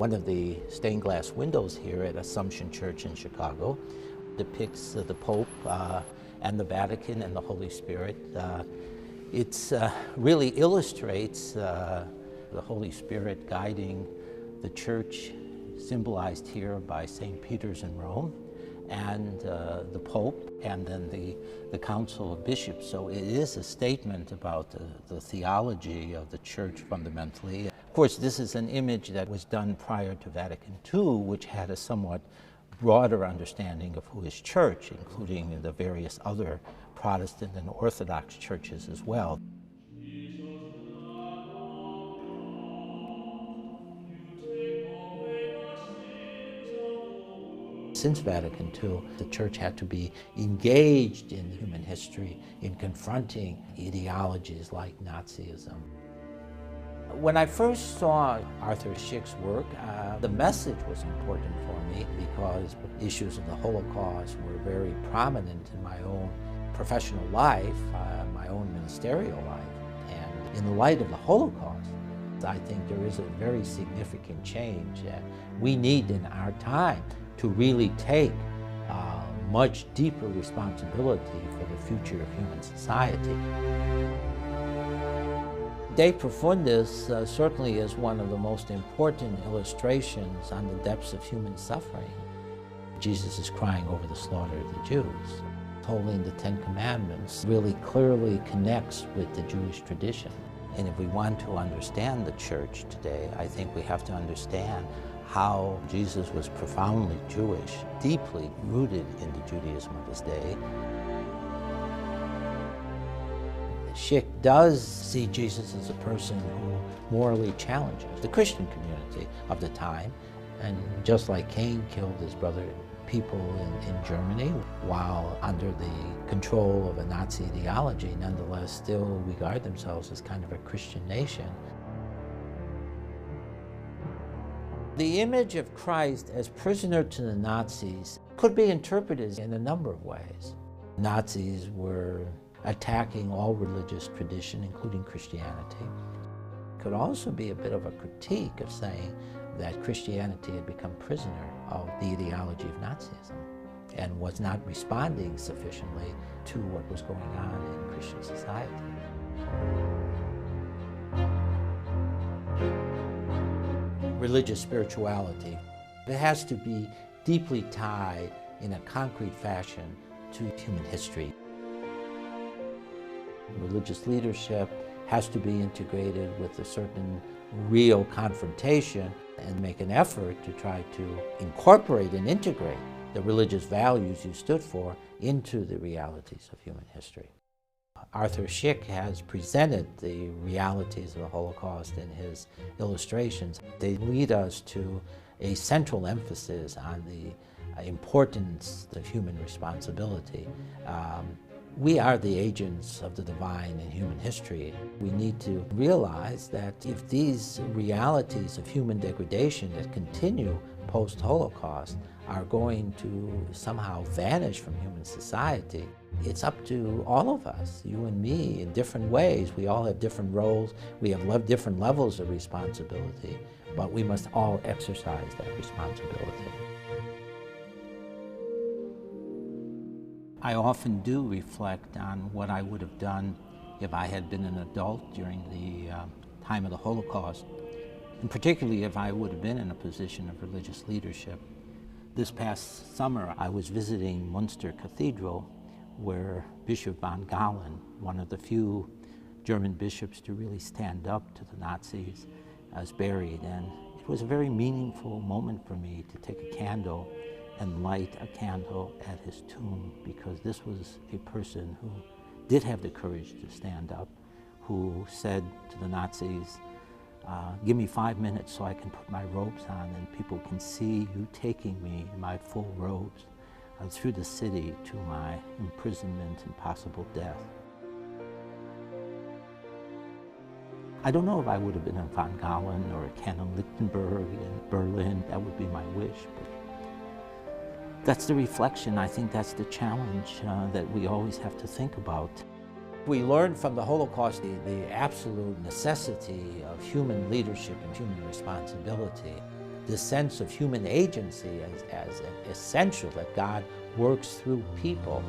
One of the stained glass windows here at Assumption Church in Chicago depicts the Pope and the Vatican and the Holy Spirit. It really illustrates the Holy Spirit guiding the Church, symbolized here by St. Peter's in Rome, and the Pope, and then the Council of Bishops. So it is a statement about the theology of the Church fundamentally. Of course, this is an image that was done prior to Vatican II, which had a somewhat broader understanding of who is Church, including the various other Protestant and Orthodox churches as well. Since Vatican II, the Church had to be engaged in human history, in confronting ideologies like Nazism. When I first saw Arthur Szyk's work, the message was important for me because issues of the Holocaust were very prominent in my own professional life, my own ministerial life. And in the light of the Holocaust, I think there is a very significant change that we need in our time to really take much deeper responsibility for the future of human society. De Profundis certainly is one of the most important illustrations on the depths of human suffering. Jesus is crying over the slaughter of the Jews. Holding the Ten Commandments really clearly connects with the Jewish tradition. And if we want to understand the Church today, I think we have to understand how Jesus was profoundly Jewish, deeply rooted in the Judaism of his day. Szyk does see Jesus as a person who morally challenges the Christian community of the time. And just like Cain killed his brother people in Germany while under the control of a Nazi ideology, nonetheless still regard themselves as kind of a Christian nation. The image of Christ as prisoner to the Nazis could be interpreted in a number of ways. Nazis were attacking all religious tradition, including Christianity. It could also be a bit of a critique of saying that Christianity had become prisoner of the ideology of Nazism and was not responding sufficiently to what was going on in Christian society. Religious spirituality, it has to be deeply tied in a concrete fashion to human history. Religious leadership has to be integrated with a certain real confrontation and make an effort to try to incorporate and integrate the religious values you stood for into the realities of human history. Arthur Szyk has presented the realities of the Holocaust in his illustrations. They lead us to a central emphasis on the importance of human responsibility. We are the agents of the divine in human history. We need to realize that if these realities of human degradation that continue post-Holocaust are going to somehow vanish from human society, it's up to all of us, you and me, in different ways. We all have different roles. We have different levels of responsibility, but we must all exercise that responsibility. I often do reflect on what I would have done if I had been an adult during the time of the Holocaust, and particularly if I would have been in a position of religious leadership. This past summer, I was visiting Münster Cathedral, where Bishop von Galen, one of the few German bishops to really stand up to the Nazis, is buried. And it was a very meaningful moment for me to take a candle and light a candle at his tomb, because this was a person who did have the courage to stand up, who said to the Nazis, give me 5 minutes so I can put my robes on and people can see you taking me in my full robes through the city to my imprisonment and possible death. I don't know if I would have been a von Galen or a Canon Lichtenberg in Berlin. That would be my wish. But that's the reflection. I think that's the challenge that we always have to think about. We learned from the Holocaust the absolute necessity of human leadership and human responsibility. this sense of human agency as essential, that God works through people,